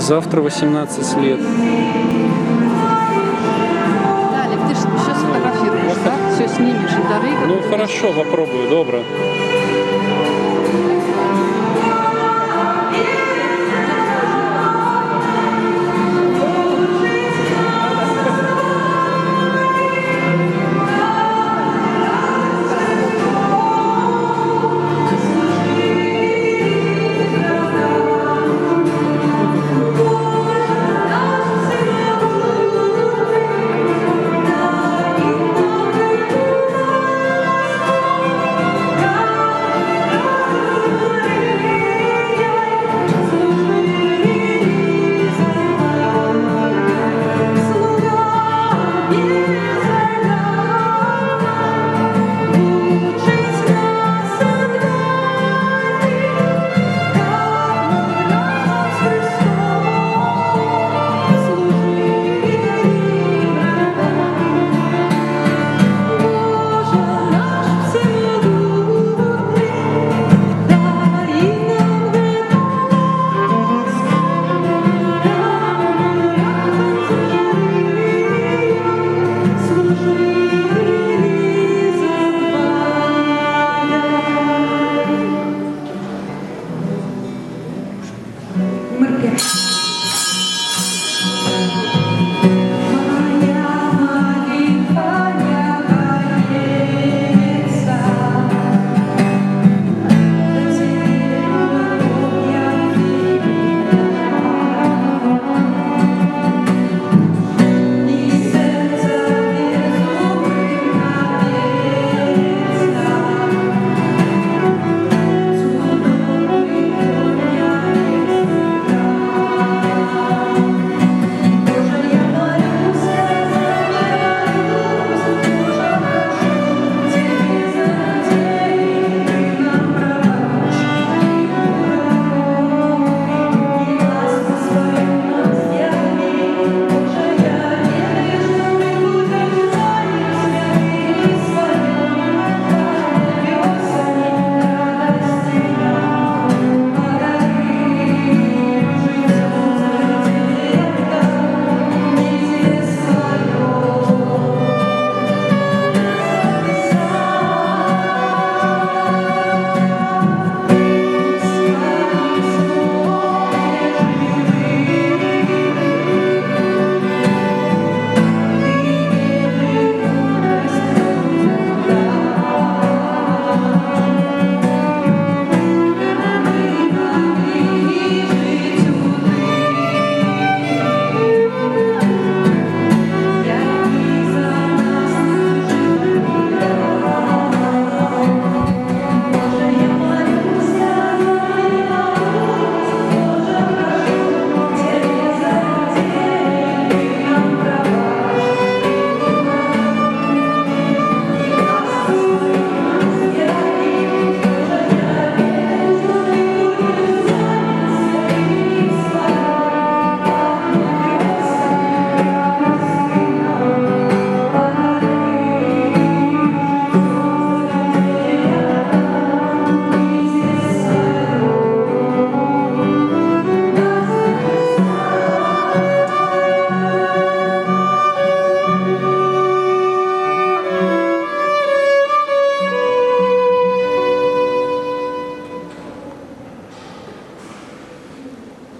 Завтра 18 лет. Далее, ты все сфотографируешь, да? Все снимешь и дары. Ну хорошо, попробую, добре.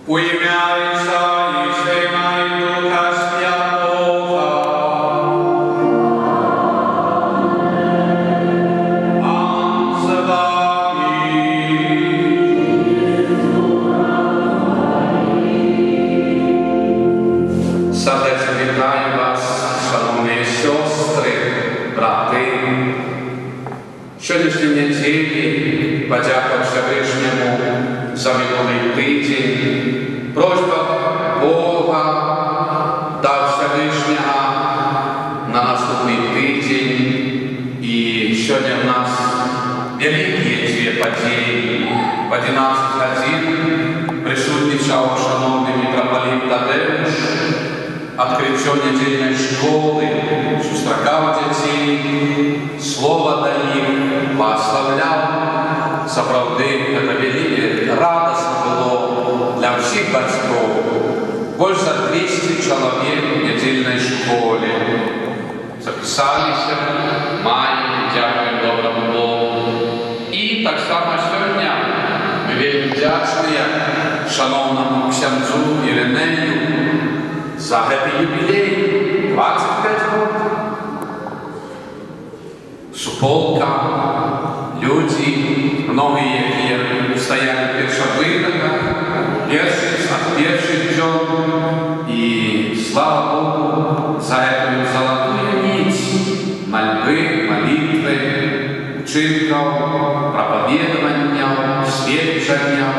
У ім'я Отця і Сина і Духа Святого. Пан з вами. Сердечно вітаю вас, шановні сестри, брати. Сьогоднішній неділі, подяка Всевишньому за минулий тиждень, просьба Бога та Всевишнього на наступний тиждень. І сьогодні в нас великі дві події. В 11 годин присутнічав шановний митрополит Тадеуш, відкриття недільної школи, зустрічав дітей, слово до них, благословляв. Справді, це велике, радісно було для всіх батьків, больше за 200 человек в недельной школе. Записались, маем, дякуем доброму Богу. І так само сьогодні ми вельми вдячні шановному ксяндзу Іринею за цей юбілей 25 років. Суполка, люди, многие, які стояли першовинами, перших днем. И слава Богу за эту золотую нить мольбы, молитвы, учинков, проповедования, сведчания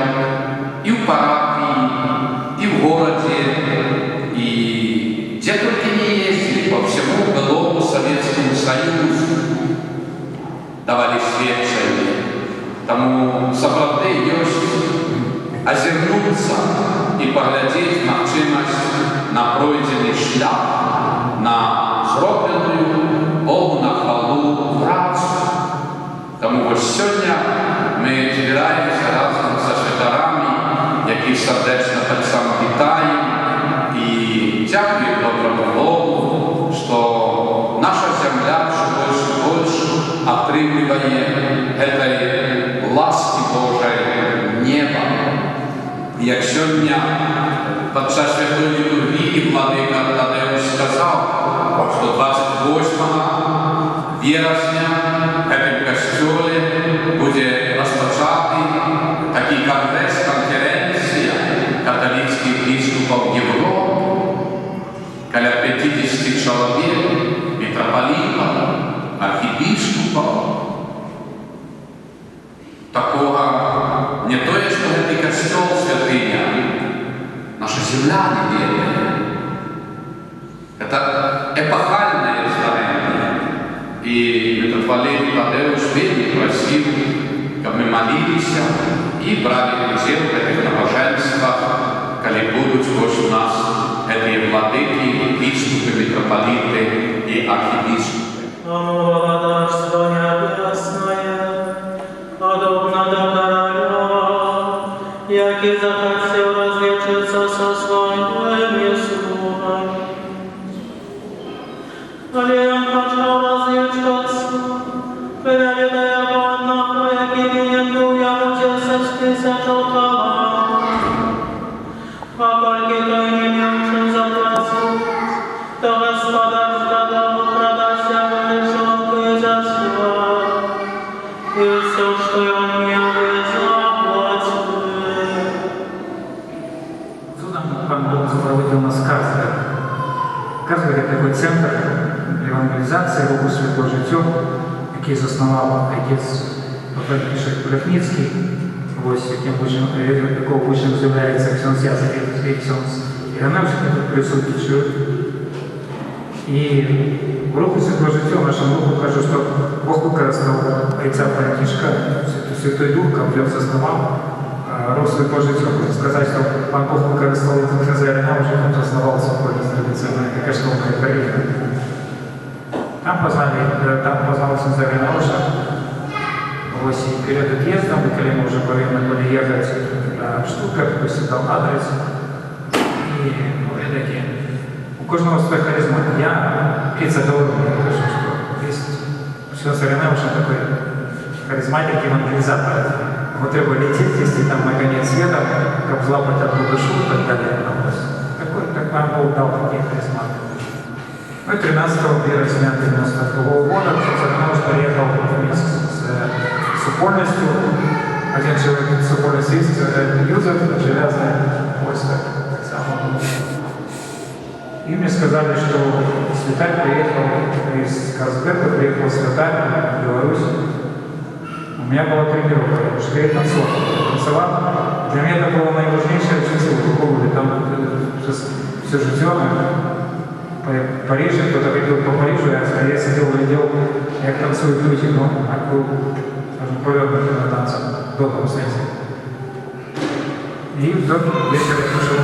и в парафии, и в городе, и где только не ездили по всему былому Советскому Союзу, давали сведчания. Тому сапраўды ёсць озернуться и поглядеть на чимось, на пройденный шлях, на зробленную Богу на хвалу працу. Тому ось сьогодні ми збираємося разом з святарами, які сердечно так само вітаємо і дякуємо доброму Богу, що наша земля все більше і більше отримує этой ласки Божої неба. І як сьогодні під час святої літургії владика Тадеуш сказав, що 28 вересня в цьому костюлі буде розпочатий такий конгрес, конференція католицьких біскупів Європи, біля 50 чоловік, митрополитів, архібіскупів. Такого не то, что это костел святыня, наша земля неверная. Это эпохальное издарение. И митрополит Тадеуш вельми просил, чтобы мы молились и брали удел в этих набоженствах, когда будут у нас эти владыки, бискупы, митрополиты и архибискупы. Jaki захотел различиться со своим Иисусом. Але он хотел различиться, когда видая одного, який він був, я мучився з тисячу талантів. А кольки той не мав чим заплатити, то Господар сказав, украдася вирішив за свого. И все, что он имел, Пан Бог запроводил нас Казбек. Казбек – это такой центр евангелизации Руху Святого життя, який заснував отець Патріарх Брехніцький, якого учнем з'являється ксьонз Яцек і ксьонз Іриневич, які тут присутствують. І в Руху Святого життя, в нашому руху, кажу, що Бог використав отця Франкішка, Святой Дух, который заснував Рух Святого життя. Хочу сказать, что пан Бог використовував князя Іриневича, он основал собой традиционное каштовное корректно. Там познал князя Іриневича. И перед отъездом, когда мы уже повинны были ехать в Штутгарт, посчитал адрес. И таки, у каждого своя харизма. Я $50 мне кажется, что есть князь Іриневич такой харизматик, евангелизатор. Вот треба лететь, если там на конец света, как злапать одну душу и так далее. Так нам Бог дал такие харизматы. Ну и 13 вересня 1992 года князь Іриневич приехал вместе с супольностью. Один человек супольность есть, Юзеф, железная войска, так само. И мне сказали, что святарь приехал из Казбека, приехал святарь в Беларусь. У меня была тренировка, потому что я танцевал. Для меня это было наиважнейшее чувство в духовном. Там все житёное. В Париже, кто-то ходил по Парижу, я сидел и глядел, как танцуют люди, но как был повернутый на танцах в добром смысле. И вдруг вечером пришел,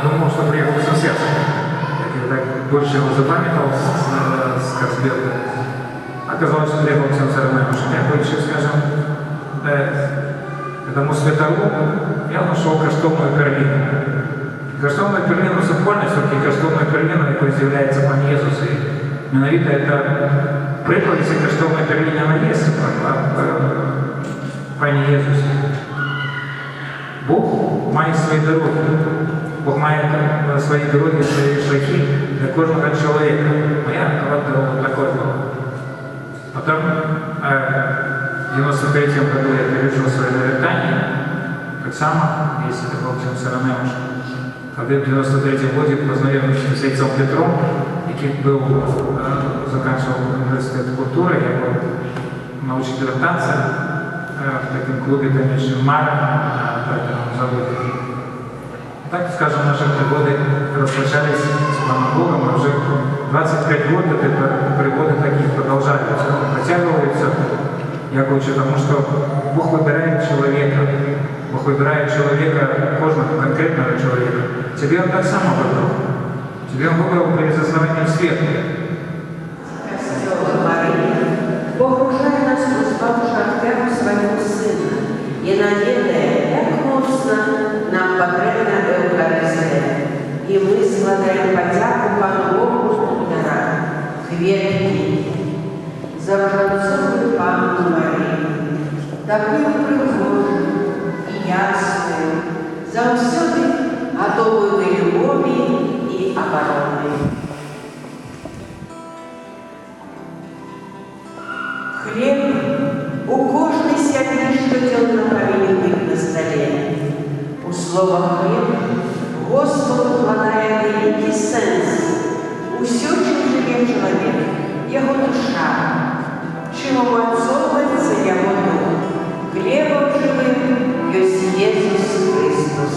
думал, что приехал сосед. Я так больше его запамятовал с Казбека. Оказалось, что приехал князь Іриневич. Я больше, скажем, этому святару я нашел каштовную карлину. Каштовною перліною супольністю, і каштовною перліною, якою з'являється пан Єсус. І менавіта це приклад цієї каштовної перліни, вона є пані Єсусі. Бог має свої дороги. Бог має свої дороги, свої шляхи для кожного чоловіка. Моя дорога для кожного. Потом в 93-м году я пережил свое навертание, так само, если это был Чим Сараневич. Тогда в 93-м году познакомившись с отцом Петром, который заканчивал университет культуры, я был научителем танца в таком клубе «Танечный Мара» на Таркином заводе. Так, скажем, наши пригоды распрощались с Паном Богом, и уже 25 лет эти пригоды такие продолжаются, протягиваются. Я хочу тому, что Бог выбирает человека. Бог выбирает человека, кожного конкретного человека. Тебе Он так само выбрал. Тебе Он выбрал перед основанием света. Бог рожає нас у славу жартему своєму Сину і навідає, як моцно нам потрібна Евхаристія. І ми складаємо подяку Пану Богу дара, квітки, за рожденную Панну Марию, такую пригожую и ясную, завсюди готовую к любови и обороны. Хлеб у кожной сям'ї щоденно повинен бути на столі. У слова «хліб» Господь вкладає великий сенс. Усё, чим живе чоловік, його душа, чим обмацовується його дух. Хлібом живим єсть Єсус Христос.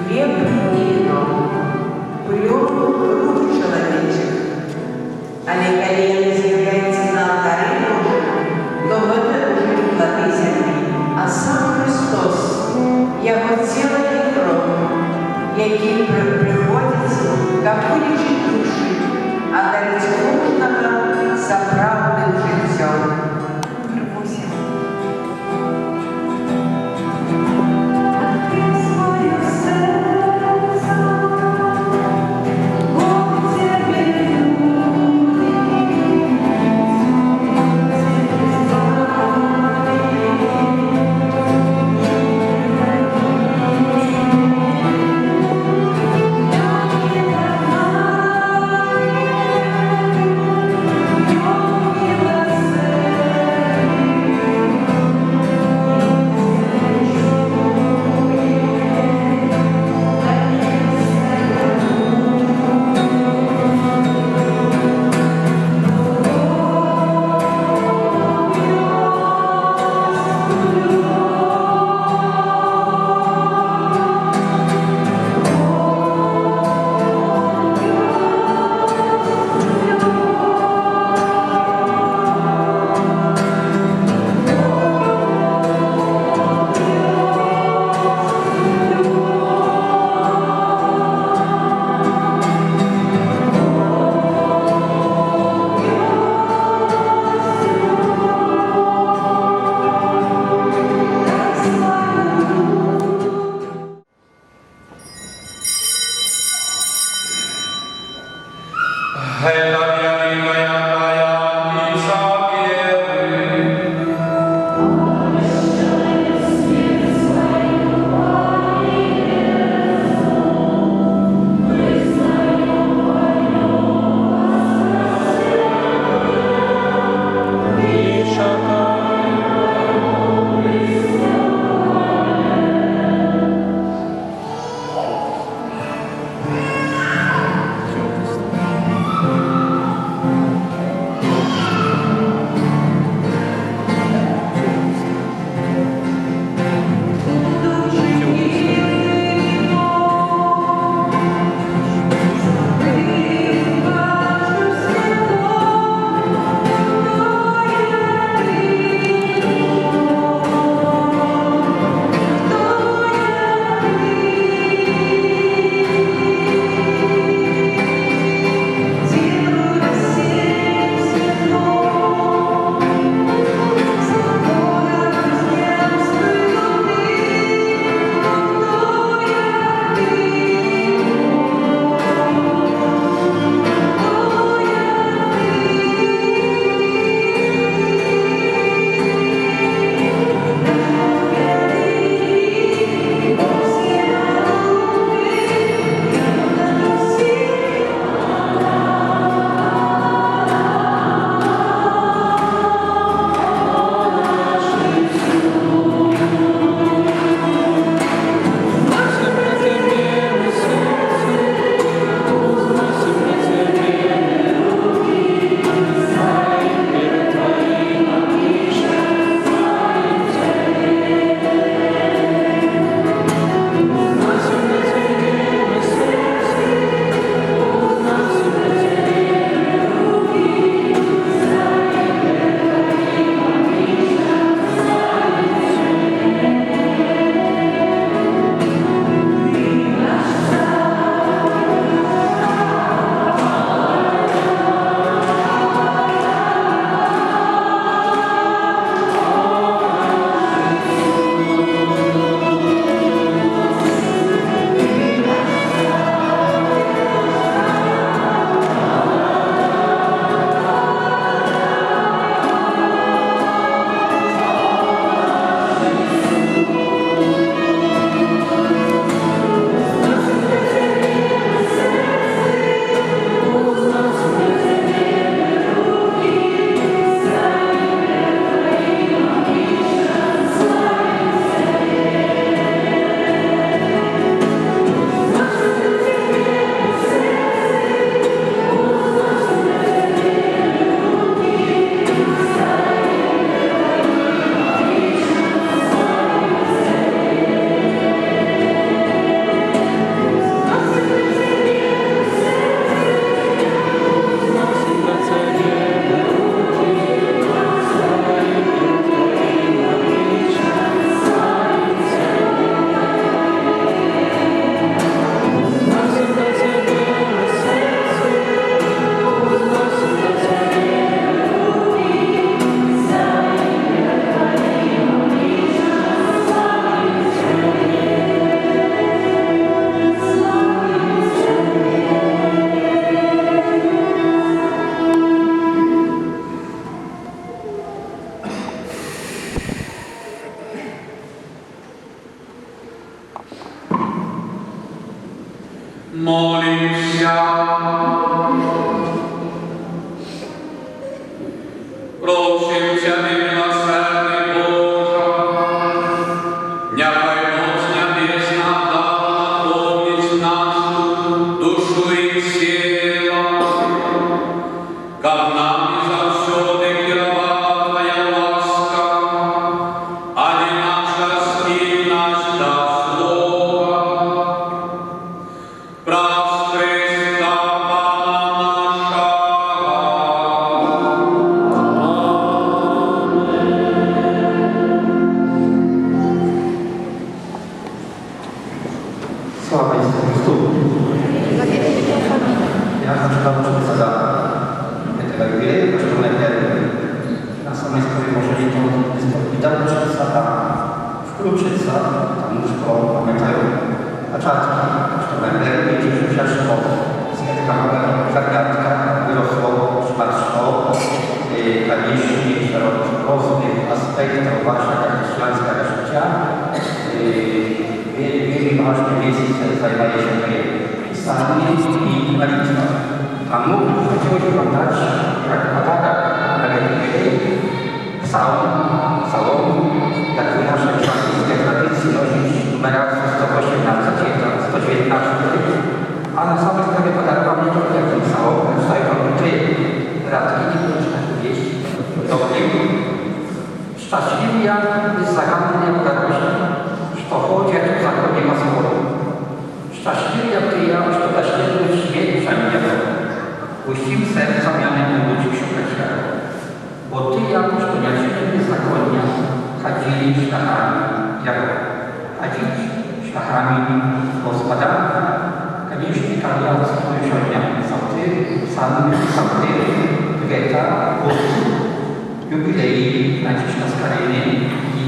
Хліб і вино, плюн рук чоловічих. Але коли вони з'являються на алтарі Божому, то це вже плоди землі, а сам Христос, його тіло і кров, які приходять, як вилічі душі, а дарить кожного за правдою життям. Молимся. Просим Тебя, милосердный Боже, няхай ночь небесна дала наполнить нашу душу и тело, как нами завсёды кировала Твоя ласка, а не наша стиль наш до слова. Прас Христа Пана Sława Jezu Chrystu. Ja zaczynam przedstawiać tego jubileju kościołnej wiary. Na samej sprawie może nie to wydane przez lata wkrótce, tam już to pamiętają zaczatki kościołnej wiary. Wiecie, że przeszło z tego zagadka wyrosło, przypatrzło kamieni szerok różnych aspektów waszego chrześcijańskiego życia. Wiele ważne miejsce zajmuje się pisanie i modlitwa. A mógł chodziło wyglądać jak ataka na psalm, jak w naszej chrześcijańskiej tradycji nosić numerację 118, 119, a na samej sprawie podarowała mnie to jak ten psalm, tutaj konkretnie radki, nie wiem, czy tak powiedzieć, szczęśliwy jak jest zagadny jak radość, что ходят в законе Господу. Szczęśliwie Ty ja, że też nie byłeś świętsza niebo. Puścim serca mianem ludzi szukać świata. Bo Ty jakoś to nie zakonnia chodzili szlachami, jak chodzić szlachami Gospoda. Конечно, когда я слышу самты, гета, юбилей, значит, наскорее и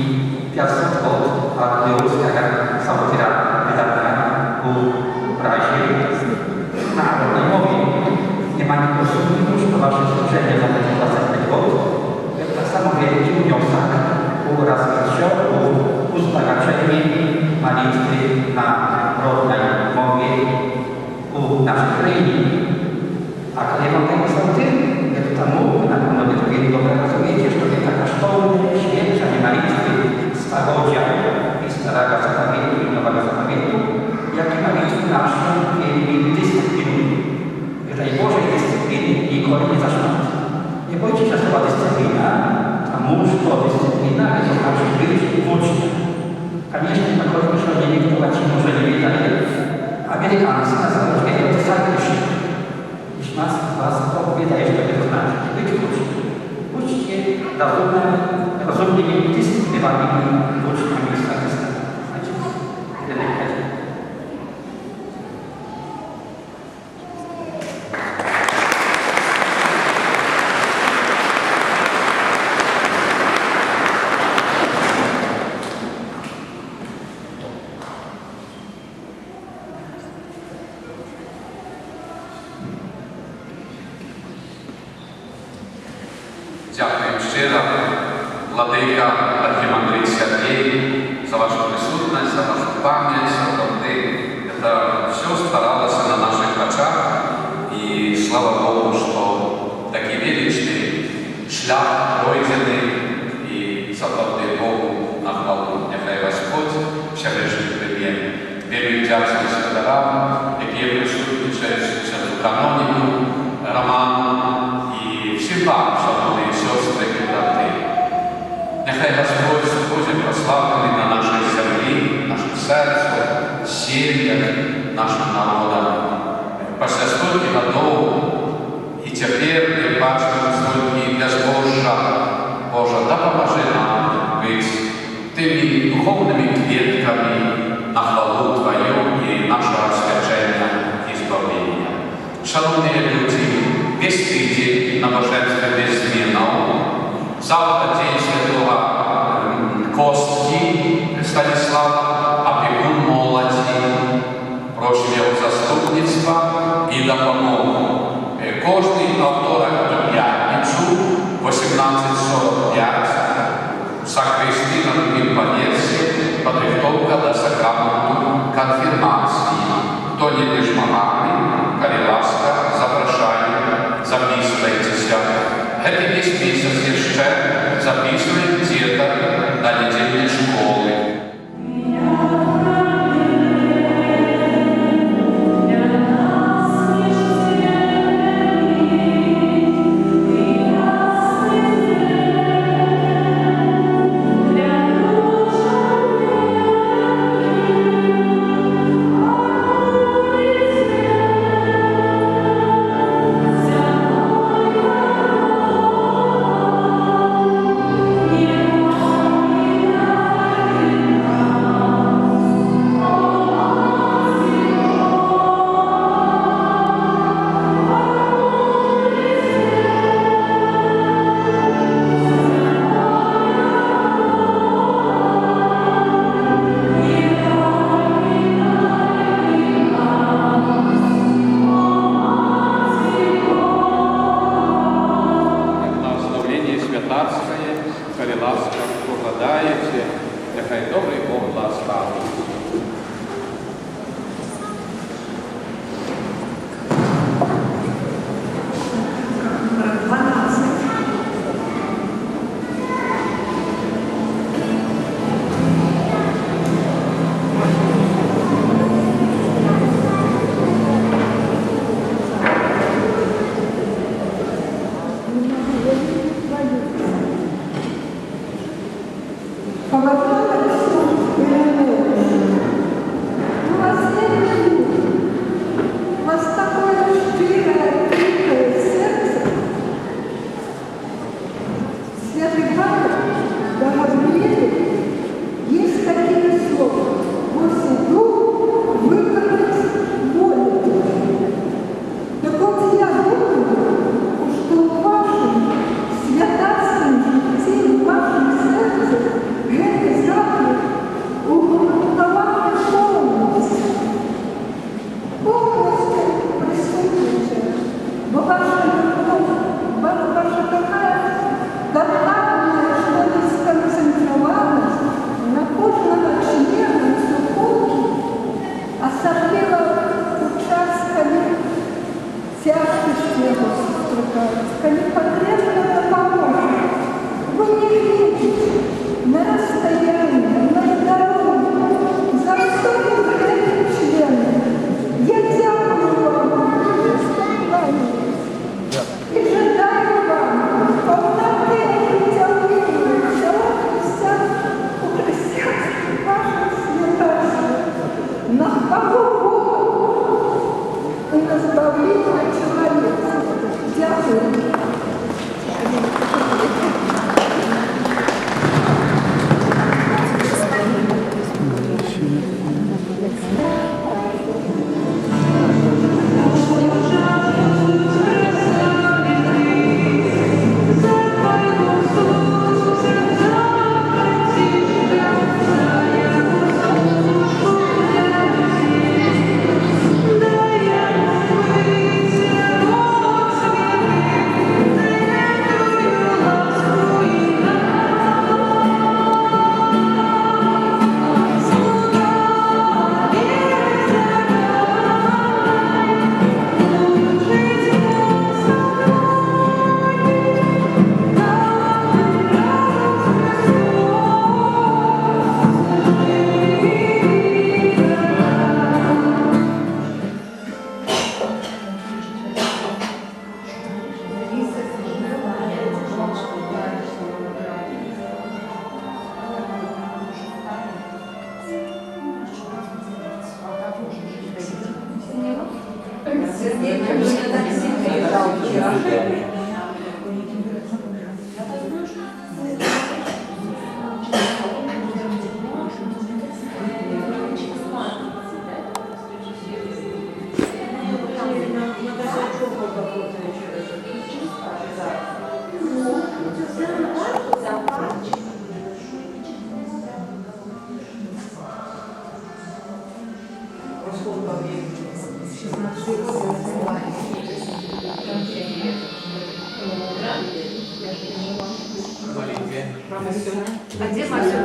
500 год от русского самтира вydania u razie narodnej mowie. Nie ma nikogo już to wasze stworzenie za ten następny gод. Tak samo wielki wniosek oraz uzbagaczenie malitwy na rodnej mowie u naszej krainie. A kiedy wam tego samty, jak temu na pewno wy to dobrze rozumiecie, że to jest taka szkolna, święta malitwy starodzia i starego Zapowiedzi i Nowego Zapowiedzi, jakie malitwy naszą dyscypliny. Jeżeli Bożej dyscypliny nikogo nie zaczną. Nie bójcie się słowa dyscyplina, a mnóstwo dyscyplina, ale to znaczy być uczniom. Конечно, такое мышление никто почему уже не видали. Американцы называют это discipleship. Лишь нас поведает, что это значит. Быть ученым. Учите разумными, дисциплинированными учеными Иисуса Христа. Значит, это не хотим. Дякую щиро, владика архимандрит Сергей, за вашу присутность, за вашу память, за ты. Это все старалось на наших очах, и слава Богу, что такие величный шлях пройденный, и заплатный Богу на хвалу. Нехай Господь все решит пример. Вельми вдячний святарам, які присутничають в цьому каноніку, Роману, і всім вам, шановні сестри і брати. Нехай Господь буде прославлений на нашій землі, наших серцях, сім'ях, нашим народам. Після стільки років і тепер ми бачимо стільки безбожжя. Боже, допоможи нам бути тими духовними квітками на хвалу Твою і нашого свячення і збавлення. Шановні люди, весь тиждень набоженства без змінов, завтра день святого Костки Станислава, опекун молоді, прошу його заступництва і допомогу. Кожний авторок до п'ятницю, 18:45, сакристи на другім поверсі, підготовка до сакраменту конфірмації. Хто не пішмагами, коли ласка, запрошаю, записуйтеся. Гэты весь месяц еще записываем где-то на недельной школы. Благословення святарське, коли ласка покладаєте, нехай добрий Бог благословить. У вас такое щирое, тихое сердце. Святый Павел до Гавриила есть такие слова: «Господь Дух выполнить волю Твою». Так вот я думаю, что в вашем святарском житті, в вашем сердце гэты заклик угрунтованы полностью. Полностью присутствуете. Но ваша любовь, ваша такая тотальная, что ли, сконцентрованность на кожного члена супруги, особливо у час, коли тяжкости его сопрягаются, коли потребна допомога. Вы не видите на расстоянии, на здоровье, за высоким этим членом. Я дякую вам, і жадаю вам повноти притягнення всього Христа у християнстві ваших святарства на хвалу Богу і на збавлення чоловіка. Дякую.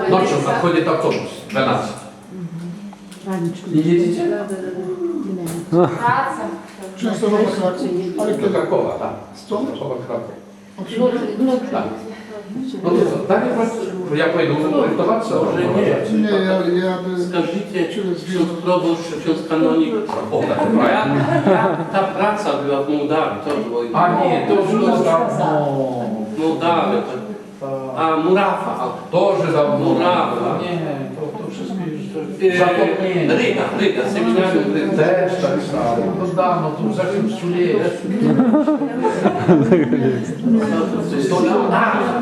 Ночью подходит автобус, 12. Не едете? Częstochowa Kraków. Ale Do kiedy? Krakowa, tak. Stąd? Częstochowa, Kraków. Tak. No to tak, ja pojdę projektować, co? Nie, ja by... Скажите, ksiądz proboszcz, ksiądz kanonik, O, tak, правильно. ta praca była w Mołdawii, to było... A nie, to już dawno. Mołdawia, a Murawa, Тоже давно. Murawa. Nie, to wszystko już... Ryga, seminarium Ryga. Też tak samo. To dawno, to za czym studiuje.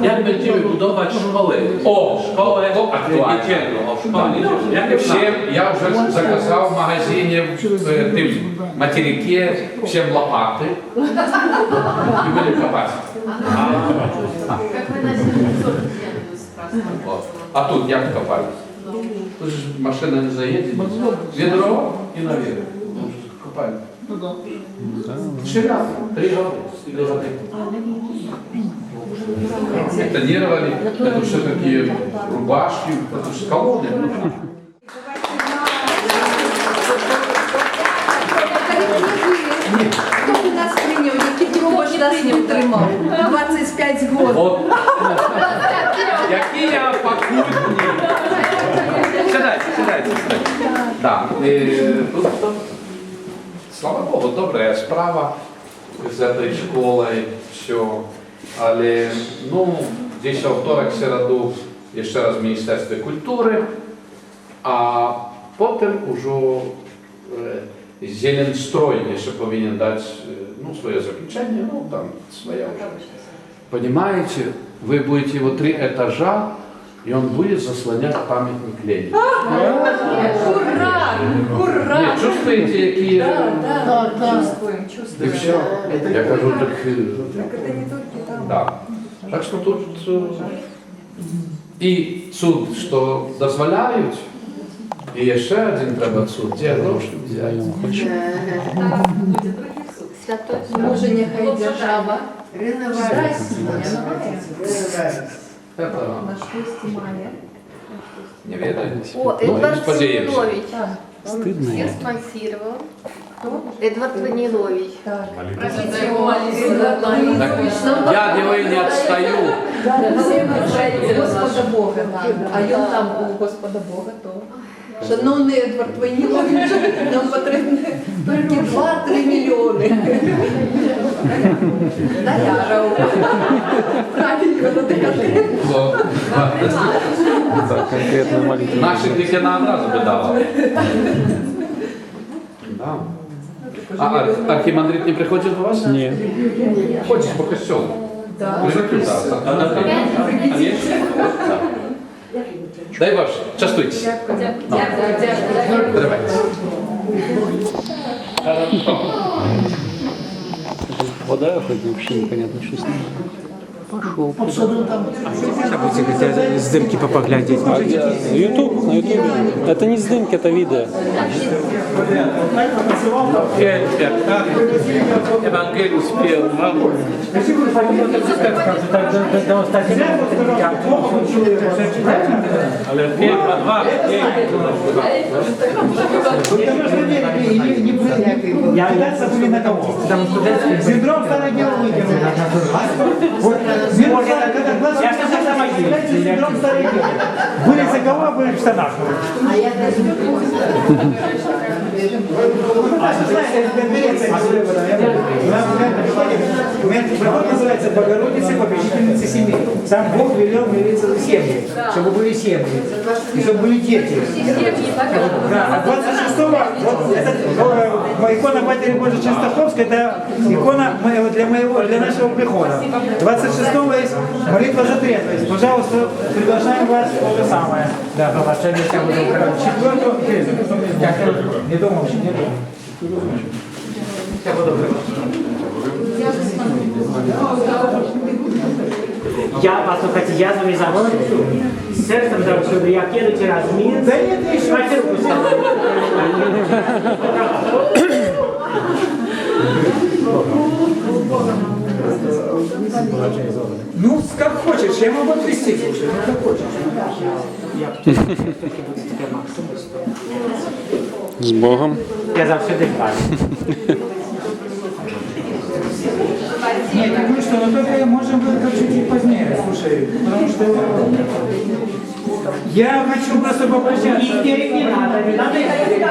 Jak będziemy budować szkołę? Szkołę niedzielną, szkołę niedzielną. Jakie Всем, я уже заказал в магазине в тем материке всем лопаты и будем копать. Как вы начали с Вот. А тут як копать? Тут же машина не заедет. Ведро и наверх. Копаем. No to... 3 раза, 3 года. Бетонировали, это все такие рубашки, это же колонны. Хто б нас прийняв, який пробач нас не втримав? 25 років. Вот. Які я покутні. Сідайте. Да. Тут, слава Богу, добра справа з цією школою, все. Але, ну, десь во второк, середу, ще раз в Міністерстві культури, а потім уже Зеленстрой ще повинен дати, ну, своє заключення, ну, там, своя уже. Понимаете, вы будете его 3 этажа, и он будет заслонять памятник Ленину. Ура! Ура! Нет, чувствуете, какие... Так, так. Чувствуем, И чувствуем. все. Я кажу, так... Так это не только там. Да. Так что тут... И суд, что дозволяют, и еще один треба суд, где гроші взяти. Може, нехай держава Это на 6 мая. не ведаю. О, Ну, Эдвард сподеемся. Ванилович. Стыдно. Я спонсировал. Эдвард Ванилович. Так. Так, я от него и не отстаю. Всім бажається Господа Бога. А він там у Господа Бога, то... Шановний Едвард Ванілович, нам потрібно тільки 2-3 мільйони. Наряжав. Правильно, ну ти кажи. Вот. Так, конкретно молитва. Наши декана одразу бы дала. Да. А архимандрит не приходит до вас? Нет. Ходишь по костелу. Да. Дай ваш, частуйтесь. Давайте. Вода хоть вообще непонятно чувство. Пошел. Podszedłem tam... Сейчас будете хотя с дырки попоглядеть. На Ютубе. Это не здымки, это видео. Ewangelium śpiew, mamo. Ale pierwsza, dwa, Я забыли на кого? Синдром стародела выкинул. Я что за могиле? Синдром стародела. Были за кого, были в штанах. А что знаете, приход называется Богородица, попечительница семей. Сам Бог велел молиться за семьи, чтобы были семьи, и чтобы были дети. Да, а 26-го, вот это икона Матери Божией Частоховской, это икона для нашего прихода. 26-го есть молитва за трезвость. Пожалуйста, приглашаем вас то же самое. Да, приглашение всем буду укрывать. 4-го, не думал, вообще не думал. Всего доброго. Я послухайте, я завязав серцем завжди, як їдуть раз в Мінськ, квартирку ставлю. Положение зоны. Ну, как хочешь, я могу отвезти, слушай, ну как хочешь. Я все-таки буду тебе максимум. З Богом. Я завсегда кажу. Нет, так ну что, но только можем это чуть-чуть позднее, слушай, потому что я хочу просто попрощаться. Истерик не надо, не надо истерик.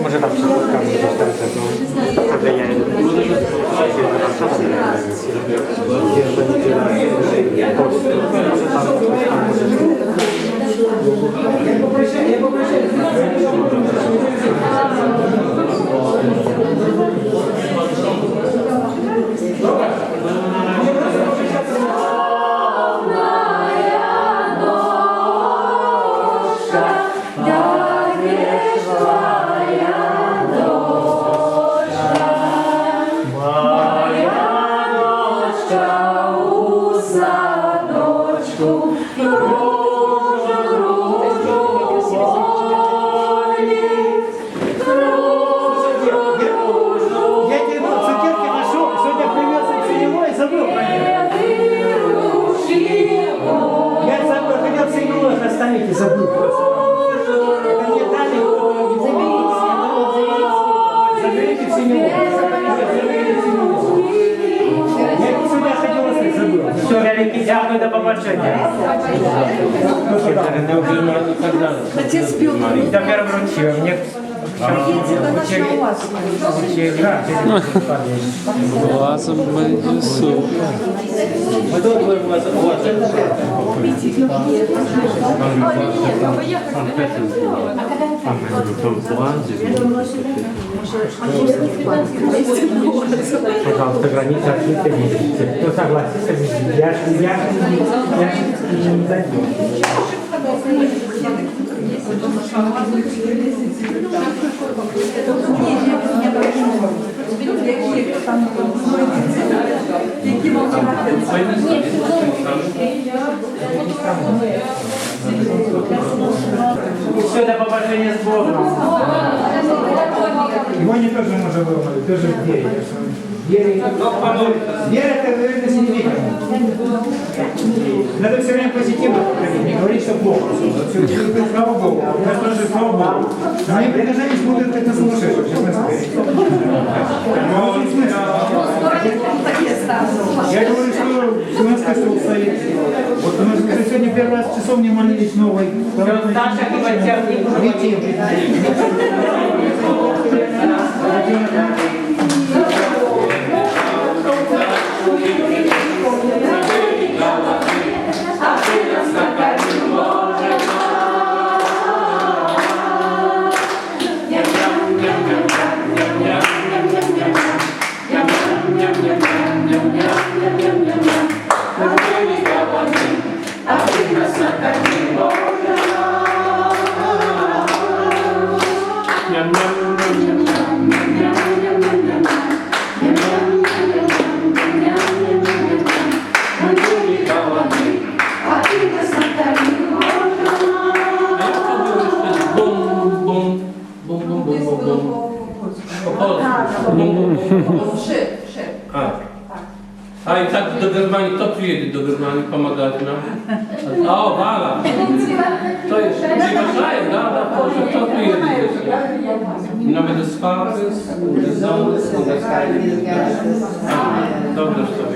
Może tam się spotkamy gdzieś tam pewno ja забыл просто. Это мне дали, заберите все него. Я сюда хотел остать, забыл. Все, великий дякую, до побачення. Отец Петр. Тепер вручив. Мне Глазом będzie super. Пожалуйста, граница открыта, видите. Кто согласится, видите. Я не даю. Все, до побожения с Богом. Его не тоже можно выломать, тоже в двери. Вера это вероятность не видно. Надо все время позитивно подходить, не говорить, что Бог. Слава Богу. Я спрашиваю, слава Богу. Мои предложения смотрят как на сумасшедших, честно сказать. Я говорю, что у нас костел стоит. Вот у нас сегодня первый раз часов не молились новой. А и так до Германии, кто приедет до Германии помогать нам? А, Вала. То есть, приглашаем, да, тоже, кто приедет здесь? В номер des Vaters, des Sohnes und des Heiligen Geistes. Добро, что вы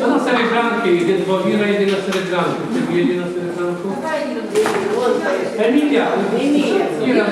на Сережанке, Вовіра йде на Сережанку. Ти йде на Сережанку? Емілія. Іра,